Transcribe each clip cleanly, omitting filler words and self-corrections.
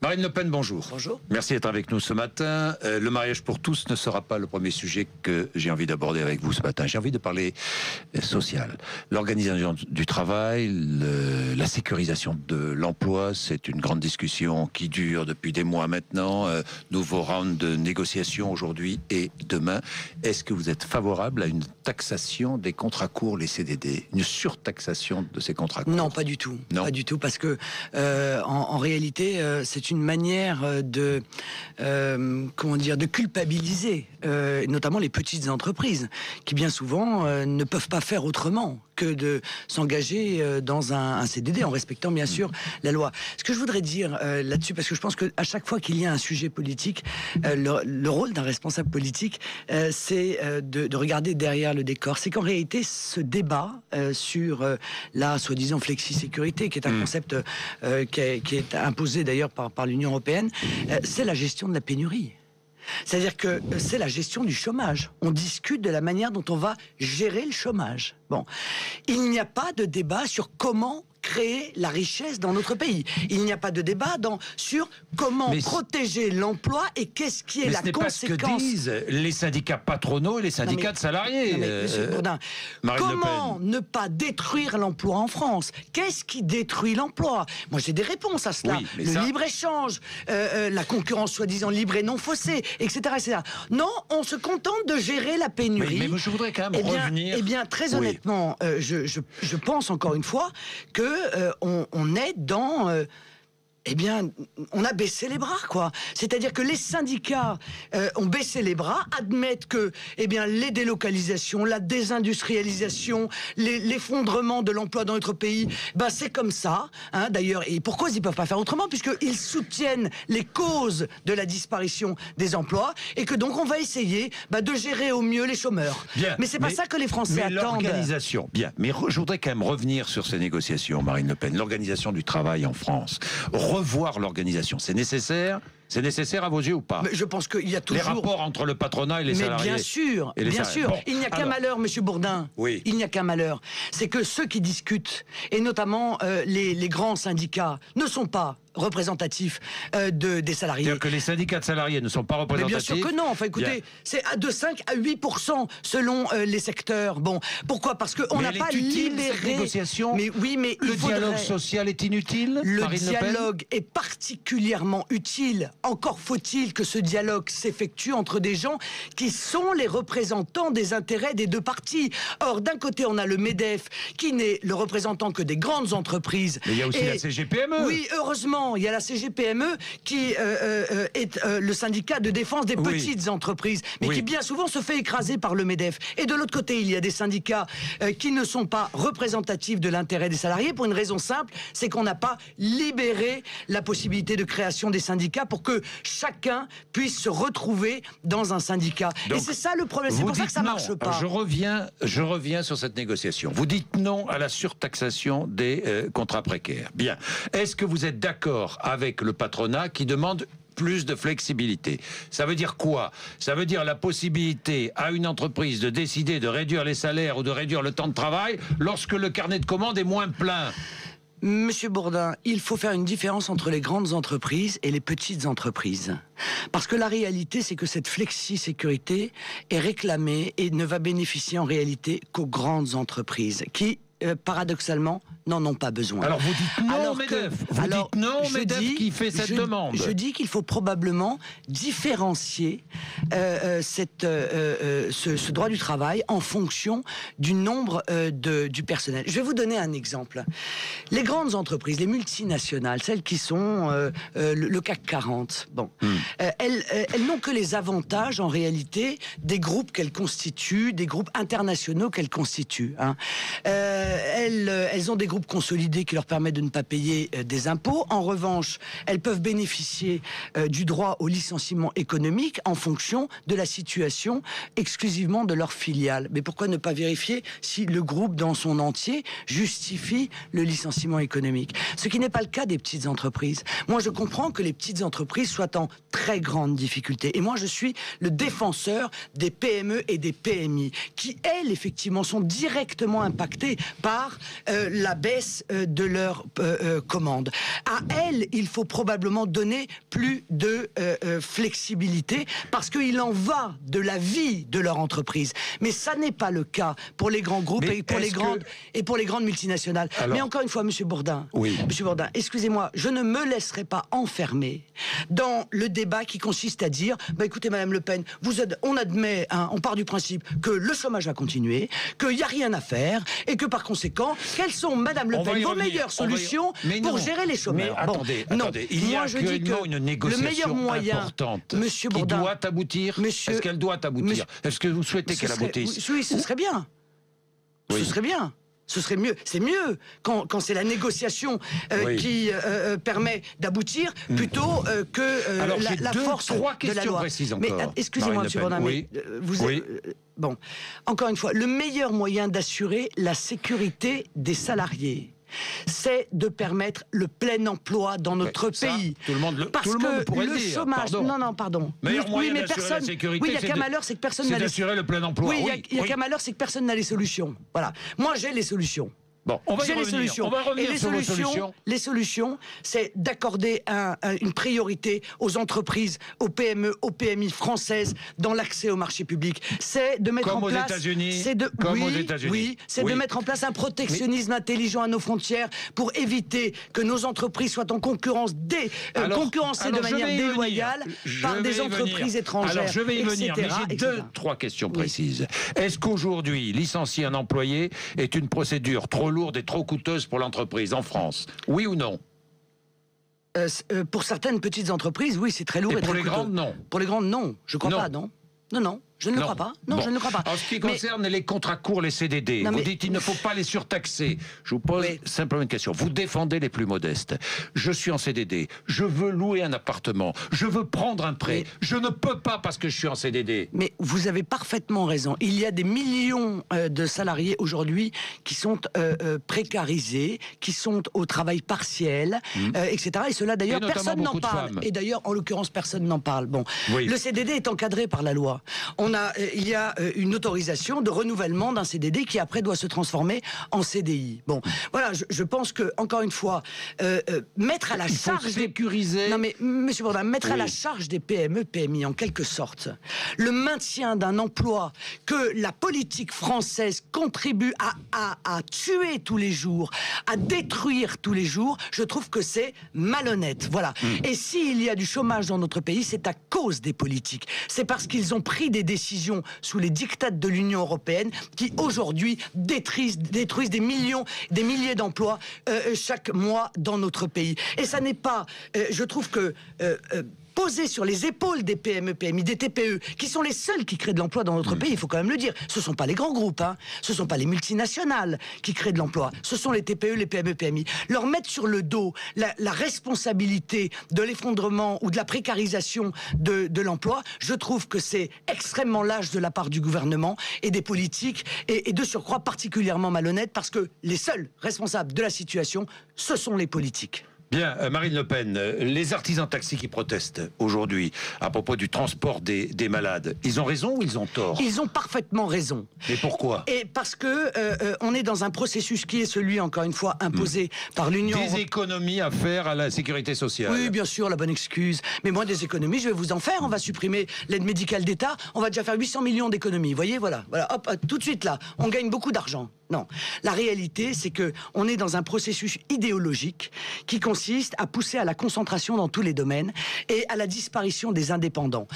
Marine Le Pen, bonjour. Bonjour. Merci d'être avec nous ce matin. Le mariage pour tous ne sera pas le premier sujet que j'ai envie d'aborder avec vous ce matin. J'ai envie de parler social. L'organisation du travail, la sécurisation de l'emploi, c'est une grande discussion qui dure depuis des mois maintenant. Nouveau round de négociations aujourd'hui et demain. Est-ce que vous êtes favorable à une taxation des contrats courts, les CDD, une surtaxation de ces contrats courts? Non, pas du tout. Non. Pas du tout, parce que en réalité, c'est une manière de de culpabiliser, notamment les petites entreprises, qui bien souvent ne peuvent pas faire autrement que de s'engager dans un CDD en respectant bien sûr la loi. Ce que je voudrais dire là-dessus, parce que je pense qu'à chaque fois qu'il y a un sujet politique, le rôle d'un responsable politique, c'est de regarder derrière le décor. C'est qu'en réalité, ce débat sur la soi-disant flexi-sécurité, qui est un concept qui est imposé d'ailleurs par l'Union européenne, c'est la gestion de la pénurie. C'est-à-dire que c'est la gestion du chômage. On discute de la manière dont on va gérer le chômage. Bon, il n'y a pas de débat sur comment créer la richesse dans notre pays. Il n'y a pas de débat sur comment protéger l'emploi et qu'est-ce qui est la conséquence. Ce n'est pas ce que disent les syndicats patronaux et les syndicats de salariés. Monsieur Bourdin, comment ne pas détruire l'emploi en France? Qu'est-ce qui détruit l'emploi? Moi, j'ai des réponses à cela. Oui, le libre-échange, la concurrence soi-disant libre et non faussée, etc., etc. Non, on se contente de gérer la pénurie. Mais je voudrais quand même revenir... Eh bien, très honnêtement, je pense encore une fois que on est dans... on a baissé les bras, quoi. C'est-à-dire que les syndicats ont baissé les bras, admettent que, les délocalisations, la désindustrialisation, l'effondrement de l'emploi dans notre pays, c'est comme ça. Hein, d'ailleurs, et pour cause, ils peuvent pas faire autrement, puisqu'ils soutiennent les causes de la disparition des emplois, et que donc on va essayer de gérer au mieux les chômeurs. Bien, mais c'est pas ça que les Français attendent. L'organisation, bien. Mais je voudrais quand même revenir sur ces négociations, Marine Le Pen. L'organisation du travail en France. Revoir l'organisation, c'est nécessaire? C'est nécessaire à vos yeux ou pas? Mais je pense qu'il y a toujours... Les rapports entre le patronat et les salariés. Mais bien sûr, bien sûr. Bon, il n'y a qu'un malheur, Monsieur Bourdin. Oui. Il n'y a qu'un malheur. C'est que ceux qui discutent, et notamment les grands syndicats, ne sont pas représentatifs des salariés. C'est-à-dire que les syndicats de salariés ne sont pas représentatifs? Mais bien sûr que non. Enfin, écoutez, c'est de 5 à 8% selon les secteurs. Bon, pourquoi? Parce qu'on n'a pas libéré... Cette négociation. Mais oui, mais le dialogue social est inutile? Le dialogue est particulièrement utile. Encore faut-il que ce dialogue s'effectue entre des gens qui sont les représentants des intérêts des deux parties. Or, d'un côté, on a le MEDEF, qui n'est le représentant que des grandes entreprises. Mais il y a aussi la CGPME. Oui, heureusement, il y a la CGPME qui est le syndicat de défense des petites entreprises, mais qui bien souvent se fait écraser par le MEDEF. Et de l'autre côté, il y a des syndicats qui ne sont pas représentatifs de l'intérêt des salariés, pour une raison simple, c'est qu'on n'a pas libéré la possibilité de création des syndicats pour que chacun puisse se retrouver dans un syndicat. Donc, et c'est ça le problème, c'est pour ça que ça ne marche pas. Je reviens sur cette négociation. Vous dites non à la surtaxation des contrats précaires. Bien. Est-ce que vous êtes d'accord avec le patronat qui demande plus de flexibilité? Ça veut dire quoi? Ça veut dire la possibilité à une entreprise de décider de réduire les salaires ou de réduire le temps de travail lorsque le carnet de commandes est moins plein. Monsieur Bourdin, il faut faire une différence entre les grandes entreprises et les petites entreprises. Parce que la réalité, c'est que cette flexi-sécurité est réclamée et ne va bénéficier en réalité qu'aux grandes entreprises qui, paradoxalement, n'en ont pas besoin. Alors vous dites non, MEDEF. Vous dites non, MEDEF qui fait cette demande. Je dis qu'il faut probablement différencier ce droit du travail en fonction du nombre du personnel. Je vais vous donner un exemple. Les grandes entreprises, les multinationales, celles qui sont le CAC 40, elles n'ont que les avantages en réalité des groupes qu'elles constituent, des groupes internationaux qu'elles constituent. Hein. Elles ont des groupes groupe consolidé qui leur permet de ne pas payer des impôts. En revanche, elles peuvent bénéficier du droit au licenciement économique en fonction de la situation exclusivement de leur filiale. Mais pourquoi ne pas vérifier si le groupe dans son entier justifie le licenciement économique? Ce qui n'est pas le cas des petites entreprises. Moi, je comprends que les petites entreprises soient en très grande difficulté. Et moi, je suis le défenseur des PME et des PMI qui, elles, effectivement, sont directement impactées par la baisse de leurs commandes. À elles, il faut probablement donner plus de flexibilité parce qu'il en va de la vie de leur entreprise. Mais ça n'est pas le cas pour les grands groupes et pour les grandes multinationales. Alors, mais encore une fois, Monsieur Bourdin, Monsieur Bourdin, excusez-moi, je ne me laisserai pas enfermer dans le débat qui consiste à dire, bah écoutez, Madame Le Pen, on admet, on part du principe que le chômage va continuer, qu'il n'y a rien à faire, et que par conséquent, quelles sont, Madame Le Pen, vos meilleures solutions pour gérer les chômeurs? Mais attendez, il y a actuellement une négociation importante Monsieur Bourdin, qui doit aboutir. Est-ce qu'elle doit aboutir? Est-ce que vous souhaitez qu'elle aboutisse? Oui, ce serait bien. Ce serait bien. Ce serait mieux. C'est mieux quand c'est la négociation qui permet d'aboutir plutôt que la force de la loi. Trois questions précises encore. Mais excusez-moi, Monsieur Bourdin, mais bon, encore une fois, le meilleur moyen d'assurer la sécurité des salariés, c'est de permettre le plein emploi dans notre pays. Tout le monde Parce que pourrait le dire. chômage, pardon. Meilleur moyen d'assurer la sécurité, il y a qu'un malheur, c'est que personne n'a d'assurer le plein emploi. Il y a qu'un malheur, c'est que personne n'a les solutions. Voilà. Moi, j'ai les solutions. Bon, on va y revenir. On va revenir sur vos solutions. Les solutions, c'est d'accorder une priorité aux entreprises, aux PME, aux PMI françaises dans l'accès au marché public. C'est de mettre en place... Comme aux États-Unis. Oui, c'est de mettre en place un protectionnisme intelligent à nos frontières pour éviter que nos entreprises soient en concurrence concurrencées de manière déloyale par des entreprises étrangères. Alors, je vais y venir, mais j'ai trois questions précises. Est-ce qu'aujourd'hui, licencier un employé est une procédure trop lourde et trop coûteuse pour l'entreprise en France? Oui ou non? Pour certaines petites entreprises, oui, c'est très lourd et très coûteux. Pour les grandes, non? Pour les grandes, non. Je crois pas, non. Non, je ne le crois pas. Non, je ne le crois pas. En ce qui concerne les contrats courts, les CDD, vous dites qu'il ne faut pas les surtaxer. Je vous pose simplement une question. Vous défendez les plus modestes. Je suis en CDD. Je veux louer un appartement. Je veux prendre un prêt. Je ne peux pas parce que je suis en CDD. Mais vous avez parfaitement raison. Il y a des millions de salariés aujourd'hui qui sont précarisés, qui sont au travail partiel, etc. Et cela, d'ailleurs, personne n'en parle. Et d'ailleurs, en l'occurrence, personne n'en parle. Bon, le CDD est encadré par la loi. Il y a une autorisation de renouvellement d'un CDD qui après doit se transformer en CDI. Bon, voilà, je pense que encore une fois, mettre à la charge sécuriser. Non mais Monsieur Bourdin, mettre à la charge des PME, PMI en quelque sorte, le maintien d'un emploi que la politique française contribue à tuer tous les jours, à détruire tous les jours, je trouve que c'est malhonnête. Voilà. Et s'il y a du chômage dans notre pays, c'est à cause des politiques. C'est parce qu'ils ont pris des décisions sous les diktats de l'Union européenne qui aujourd'hui détruisent des milliers d'emplois chaque mois dans notre pays. Et ça n'est pas, je trouve que posé sur les épaules des PME, PMI, des TPE, qui sont les seuls qui créent de l'emploi dans notre pays, il faut quand même le dire. Ce ne sont pas les grands groupes, ce ne sont pas les multinationales qui créent de l'emploi, ce sont les TPE, les PME, PMI. Leur mettre sur le dos la responsabilité de l'effondrement ou de la précarisation de l'emploi, je trouve que c'est extrêmement lâche de la part du gouvernement et des politiques, et de surcroît particulièrement malhonnête, parce que les seuls responsables de la situation, ce sont les politiques. Bien, Marine Le Pen, les artisans taxis qui protestent aujourd'hui à propos du transport des malades, ils ont raison ou ils ont tort? Ils ont parfaitement raison. Et pourquoi? Et parce que on est dans un processus qui est celui, encore une fois, imposé par l'Union européenne. Des économies à faire à la sécurité sociale. Oui, bien sûr, la bonne excuse. Mais moi, des économies, je vais vous en faire. On va supprimer l'aide médicale d'État. On va déjà faire 800 millions d'économies. Vous voyez, voilà, hop, tout de suite là, on gagne beaucoup d'argent. Non, la réalité, c'est que on est dans un processus idéologique qui consiste à pousser à la concentration dans tous les domaines et à la disparition des indépendants.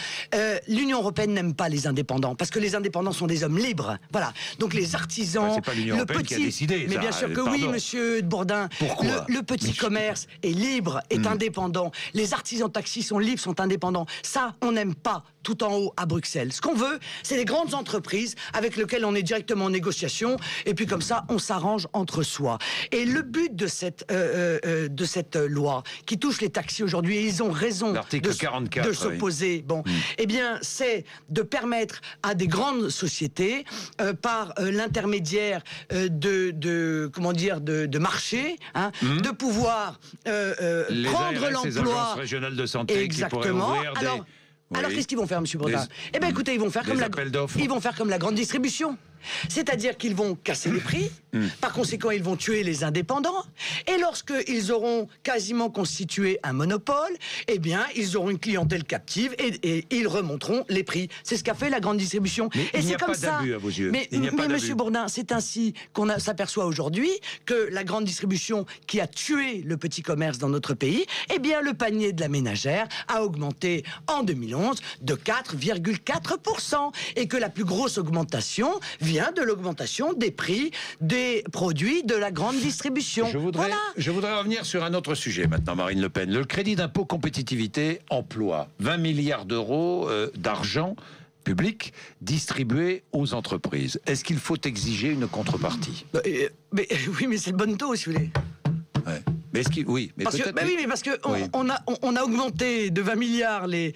L'Union européenne n'aime pas les indépendants parce que les indépendants sont des hommes libres. Voilà. Donc les artisans, c'est pas l'Union européenne qui a décidé. Mais bien sûr que oui, Monsieur Bourdin. Pourquoi? Le petit commerce est libre, est indépendant. Les artisans taxis sont libres, sont indépendants. Ça, on n'aime pas tout en haut à Bruxelles. Ce qu'on veut, c'est les grandes entreprises avec lesquelles on est directement en négociation. Et puis puis comme ça, on s'arrange entre soi. Et le but de cette loi qui touche les taxis aujourd'hui, et ils ont raison de s'opposer, bon, eh bien, c'est de permettre à des grandes sociétés, par l'intermédiaire de marché, hein, de pouvoir prendre l'emploi. Les agences régionales de santé. Exactement. Alors qu'est-ce qu'ils vont faire, Monsieur Bourdin? Eh bien, écoutez, ils vont faire comme la grande distribution. C'est-à-dire qu'ils vont casser les prix, par conséquent ils vont tuer les indépendants, et lorsqu'ils auront quasiment constitué un monopole, eh bien ils auront une clientèle captive et ils remonteront les prix. C'est ce qu'a fait la grande distribution. Mais et il n'y a pas d'abus à vos yeux. Mais Monsieur Bourdin, c'est ainsi qu'on s'aperçoit aujourd'hui que la grande distribution qui a tué le petit commerce dans notre pays, eh bien le panier de la ménagère a augmenté en 2011 de 4,4%, et que la plus grosse augmentation vient de l'augmentation des prix des produits de la grande distribution. Je voudrais revenir sur un autre sujet maintenant, Marine Le Pen. Le crédit d'impôt compétitivité emploi. 20 milliards d'euros d'argent public distribué aux entreprises. Est-ce qu'il faut exiger une contrepartie? Oui, mais c'est le bon taux, si vous voulez. Ouais. Mais est-ce qu'il... Oui, mais parce que on a augmenté de 20 milliards les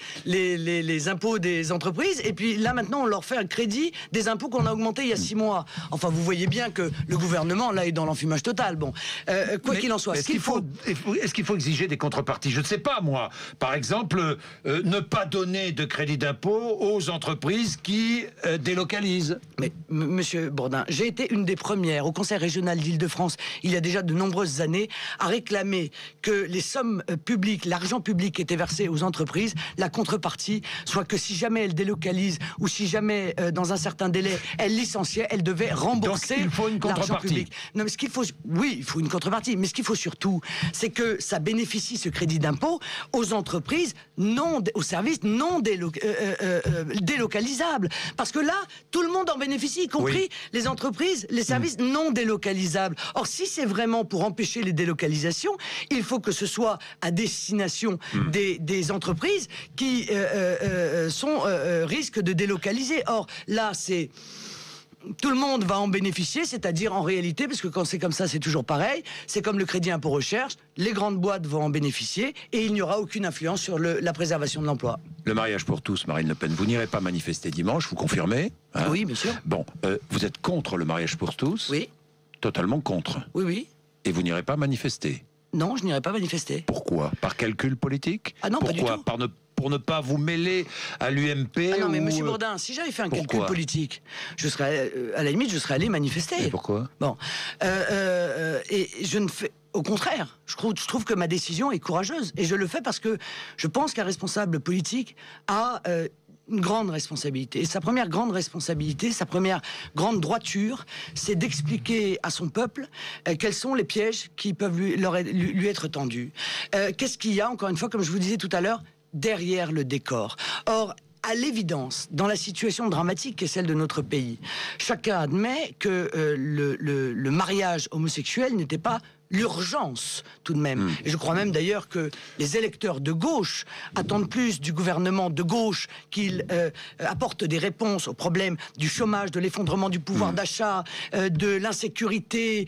impôts des entreprises, et puis là maintenant on leur fait un crédit des impôts qu'on a augmentés il y a 6 mois. Enfin, vous voyez bien que le gouvernement là est dans l'enfumage total. Bon, quoi qu'il en soit, est-ce qu'il faut exiger des contreparties? Je ne sais pas, moi. Par exemple, ne pas donner de crédit d'impôt aux entreprises qui délocalisent. Mais Monsieur Bourdin, j'ai été une des premières au Conseil régional d'Île-de-France il y a déjà de nombreuses années à réclamer que les sommes publiques, l'argent public qui était versé aux entreprises, la contrepartie soit que si jamais elles délocalisent ou si jamais dans un certain délai elles licenciaient, elles devaient rembourser. Donc il faut une contrepartie. Non, mais il faut une contrepartie, mais ce qu'il faut surtout, c'est que ça bénéficie, ce crédit d'impôt, aux entreprises aux services non délocalisables, parce que là tout le monde en bénéficie, y compris les entreprises, les services non délocalisables. Or, si c'est vraiment pour empêcher les délocalisations, il faut que ce soit à destination des entreprises qui risquent de délocaliser. Or, là, tout le monde va en bénéficier, c'est-à-dire en réalité, parce que quand c'est comme ça, c'est toujours pareil, c'est comme le crédit impôt recherche, les grandes boîtes vont en bénéficier et il n'y aura aucune influence sur la préservation de l'emploi. Le mariage pour tous, Marine Le Pen, vous n'irez pas manifester dimanche, vous confirmez, hein? Oui, bien sûr. Bon, vous êtes contre le mariage pour tous? Oui. Totalement contre? Oui, oui. Et vous n'irez pas manifester? Non, je n'irai pas manifester. Pourquoi? Par calcul politique? Ah non, pourquoi? Pas du tout. Pour ne pas vous mêler à l'UMP? Ah non, mais Monsieur Bourdin, si j'avais fait un calcul politique, je serais, à la limite, je serais allé manifester. Et pourquoi? Bon, et je ne fais... Au contraire, je trouve que ma décision est courageuse. Et je le fais parce que je pense qu'un responsable politique a... une grande responsabilité. Et sa première grande responsabilité, sa première grande droiture, c'est d'expliquer à son peuple quels sont les pièges qui peuvent lui être tendus. Qu'est-ce qu'il y a, encore une fois, comme je vous disais tout à l'heure, derrière le décor. Or, à l'évidence, dans la situation dramatique qui est celle de notre pays, chacun admet que le mariage homosexuel n'était pas l'urgence, tout de même. Et je crois même d'ailleurs que les électeurs de gauche attendent plus du gouvernement de gauche qu'il apporte des réponses aux problèmes du chômage, de l'effondrement du pouvoir d'achat, de l'insécurité,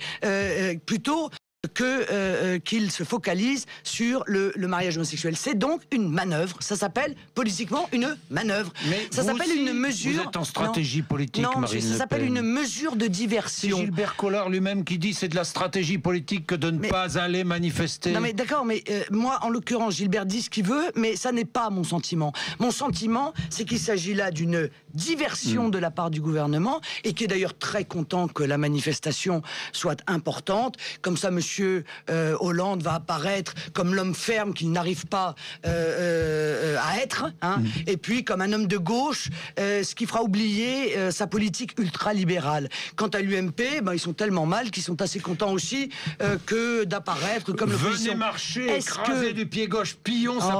plutôt qu'il se focalise sur le mariage homosexuel. C'est donc une manœuvre. Ça s'appelle politiquement une manœuvre. Mais ça s'appelle une mesure. Vous êtes en stratégie politique, non, Marine Le Pen. Ça s'appelle une mesure de diversion. C'est Gilbert Collard lui-même qui dit c'est de la stratégie politique que de ne pas aller manifester. Non mais d'accord, mais moi en l'occurrence Gilbert dit ce qu'il veut, mais ça n'est pas mon sentiment. Mon sentiment, c'est qu'il s'agit là d'une diversion de la part du gouvernement, et qui est d'ailleurs très content que la manifestation soit importante. Comme ça, Monsieur Hollande va apparaître comme l'homme ferme qu'il n'arrive pas à être, hein, et puis comme un homme de gauche, ce qui fera oublier sa politique ultralibérale. Quant à l'UMP, ils sont tellement mal qu'ils sont assez contents aussi que d'apparaître comme l'opposition. Venez marcher, écraser du pied gauche, pillon, ça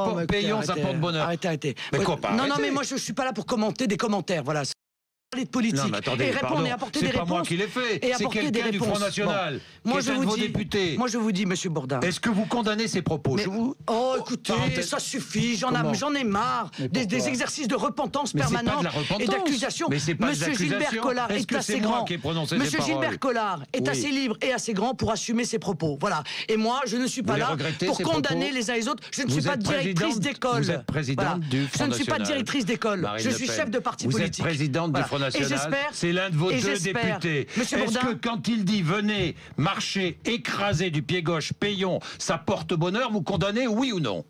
porte bonheur. Arrêtez. Mais quoi, pas non, mais moi je suis pas là pour commenter des commentaires, voilà. parler de politique. Non, mais attendez, et répondre et apporter des c'est pas réponses. moi qui l'ai fait. Et C'est apporter des quelqu'un du réponses. Front National. Bon. Moi, qui est un de vos députés. Moi, je vous dis, Monsieur Bourdin. Est-ce que vous condamnez ces propos? Mais, oh, écoutez, Parenthèse. ça suffit, j'en ai marre des exercices de repentance Mais c'est pas permanents de la repentance. et d'accusation. Mais c'est pas de Monsieur l'accusation. Gilbert Collard Est-ce est que assez c'est moi grand. qui ai prononcé ces Monsieur paroles? Gilbert Collard est Oui. assez libre et assez grand pour assumer ses propos. Voilà. Et moi, je ne suis pas les là regrettez, pour ces condamner propos? les uns et les autres. Je ne Vous suis pas êtes directrice présidente- d'école. vous êtes présidente du Front Je ne suis pas National. directrice d'école. Marine Je Le suis Pen. chef de parti vous politique. Vous êtes présidente Voilà. du Front Et National. j'espère. C'est l'un de vos et deux j'espère, députés. Monsieur Est-ce Bourdin, que quand il dit venez marcher écrasé du pied gauche, payons, ça porte bonheur, vous condamnez, oui ou non?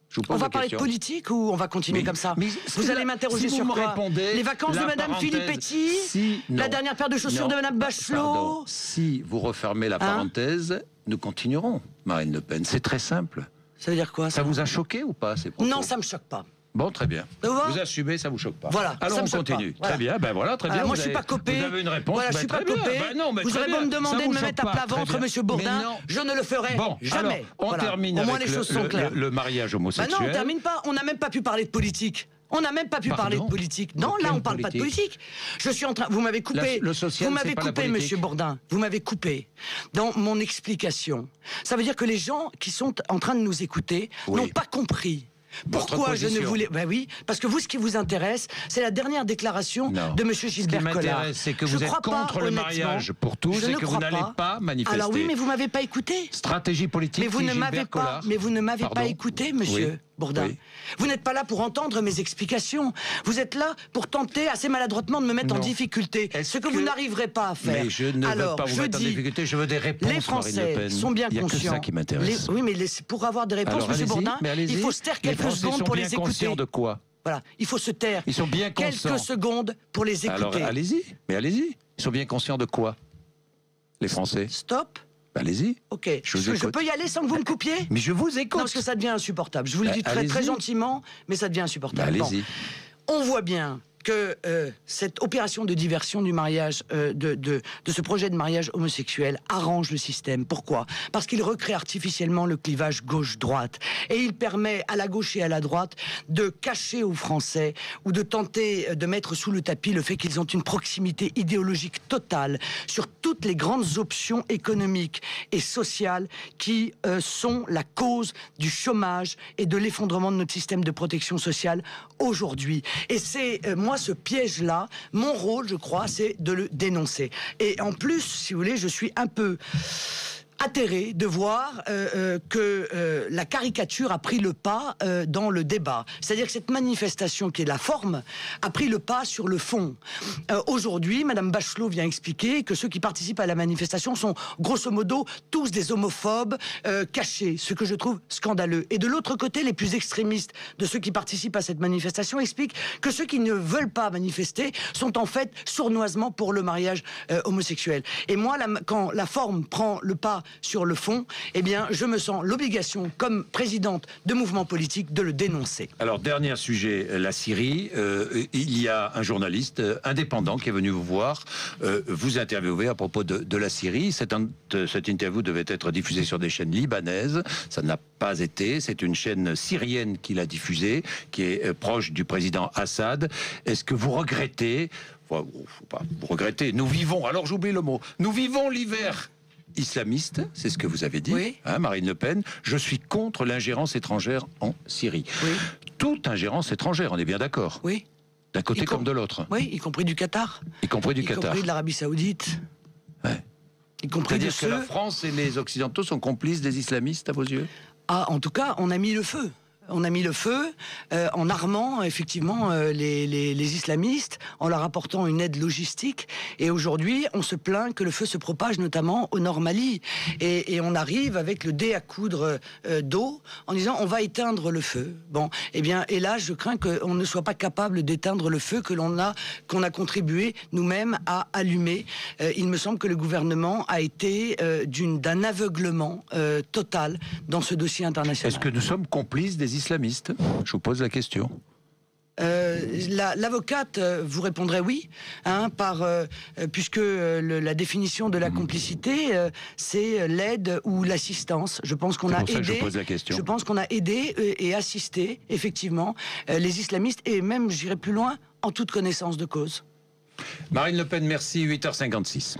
Je vous pose on va la parler de question. politique ou on va continuer comme ça? Vous allez m'interroger si sur vous me quoi? répondez, Les vacances de la Madame parenthèse, Filippetti, si, non. la dernière paire de chaussures Non. de Madame Bachelot. Pardon. Si vous refermez la parenthèse, nous continuerons, Marine Le Pen. C'est très simple. Ça veut dire quoi? Ça vous a choqué ou pas, ces propos? Non, ça me choque pas. Bon, très bien. Ça vous va? Vous assumez, ça vous choque pas. Voilà, Alors ça on me choque continue. pas. Voilà. Très bien, ben voilà, très bien. Moi, Vous je suis avez- pas copé. Vous avez une réponse. Voilà, je ben suis pas très bien. copé. Ben non, mais vous très aurez beau bien. me demander Ça de vous me choque mettre à pas, plat très ventre, bien. Monsieur Mais Bourdin. non. Je ne le ferai Bon, jamais. alors, on Voilà. termine Au moins, avec les choses sont claires. le mariage Bah homosexuel. non, on termine pas. On n'a même pas pu parler de politique. On n'a même pas pu parler de Pardon? politique. Non, De là, quelle on parle pas de politique? politique. Je suis en train. Vous m'avez coupé. Le social, vous m'avez c'est pas la coupé, politique. Monsieur Bourdin. Vous m'avez coupé dans mon explication. Ça veut dire que les gens qui sont en train de nous écouter Oui. n'ont pas compris. Votre Pourquoi je ne position. voulais... Ben oui, parce que vous, ce qui vous intéresse, c'est la dernière déclaration Non. de Monsieur Gilbert Ce qui Collard. m'intéresse, c'est que Je vous êtes crois pas, contre le honnêtement, mariage pour tous je et ne que vous crois n'allez pas manifester. Alors oui, mais vous m'avez pas écouté. Stratégie politique. Mais vous ne Gilbert m'avez pas, Collard. mais vous ne m'avez pas Pardon. écouté, Monsieur Oui. Bourdin. Oui. Vous n'êtes pas là pour entendre mes explications. Vous êtes là pour tenter assez maladroitement de me mettre en Non. difficulté. Est-ce Ce que vous n'arriverez pas à faire. Mais je ne Alors, veux pas vous je mettre en dis, difficulté, je veux des réponses, les Marine Le Français Pen. sont bien Il y a conscients. que ça qui m'intéresse. Oui, mais pour avoir des réponses, Alors, Monsieur allez-y, Bourdin, mais allez-y. il faut se taire Les quelques Français secondes sont pour bien les écouter. conscients de quoi? Voilà, il faut se taire. Ils sont bien conscients. Quelques secondes pour les écouter. Alors allez-y, mais allez-y. Ils sont bien conscients de quoi? Les Français. Stop. Allez-y. Ok. Je vous Je écoute. peux y aller sans que vous me coupiez? Mais je vous Non, écoute. parce que ça devient insupportable. Je vous le dis très, allez-y. très gentiment, mais ça devient insupportable. Bon. Allez-y. On voit bien que cette opération de diversion du mariage, de ce projet de mariage homosexuel arrange le système. Pourquoi? Parce qu'il recrée artificiellement le clivage gauche-droite. Et il permet à la gauche et à la droite de cacher aux Français ou de tenter de mettre sous le tapis le fait qu'ils ont une proximité idéologique totale sur toutes les grandes options économiques et sociales qui sont la cause du chômage et de l'effondrement de notre système de protection sociale aujourd'hui. Et c'est, moi, ce piège-là, mon rôle, je crois, c'est de le dénoncer. Et en plus, si vous voulez, je suis un peu atterré de voir que la caricature a pris le pas dans le débat. C'est-à-dire que cette manifestation qui est la forme a pris le pas sur le fond. Aujourd'hui, Madame Bachelot vient expliquer que ceux qui participent à la manifestation sont grosso modo tous des homophobes cachés, ce que je trouve scandaleux. Et de l'autre côté, les plus extrémistes de ceux qui participent à cette manifestation expliquent que ceux qui ne veulent pas manifester sont en fait sournoisement pour le mariage homosexuel. Et moi, quand la forme prend le pas sur le fond, eh bien, je me sens l'obligation, comme présidente de mouvement politique, de le dénoncer. Alors, dernier sujet, la Syrie. Il y a un journaliste indépendant qui est venu vous voir, vous interviewer à propos de la Syrie. Cette interview devait être diffusée sur des chaînes libanaises. Ça n'a pas été. C'est une chaîne syrienne qui l'a diffusée, qui est proche du président Assad. Est-ce que vous regrettez... Enfin, faut pas vous regretter. Nous vivons... Alors, j'oublie le mot. Nous vivons l'hiver islamiste, c'est ce que vous avez dit, oui. Hein, Marine Le Pen. Je suis contre l'ingérence étrangère en Syrie. Oui. Toute ingérence étrangère, on est bien d'accord. Oui. D'un côté comme de l'autre. Oui, y compris du Qatar. Y compris du Qatar. Y compris de l'Arabie Saoudite. Ouais. Y compris de C'est-à-dire que ceux... la France et les Occidentaux sont complices des islamistes, à vos yeux? Ah, en tout cas, on a mis le feu. On a mis le feu en armant effectivement les islamistes, en leur apportant une aide logistique. Et aujourd'hui, on se plaint que le feu se propage notamment au Nord Mali. Et on arrive avec le dé à coudre d'eau en disant on va éteindre le feu. Bon, eh bien, et là, je crains qu'on ne soit pas capable d'éteindre le feu qu'on a contribué nous-mêmes à allumer. Il me semble que le gouvernement a été d'un aveuglement total dans ce dossier international. Est-ce que nous sommes complices des islamistes? Je vous pose la question. L'avocate vous répondrait oui, hein, puisque la définition de la complicité, c'est l'aide ou l'assistance. Je pense qu'on a aidé. Je pose la question. Je pense qu'on a aidé et assisté effectivement les islamistes et même, j'irai plus loin, en toute connaissance de cause. Marine Le Pen, merci, 8h56.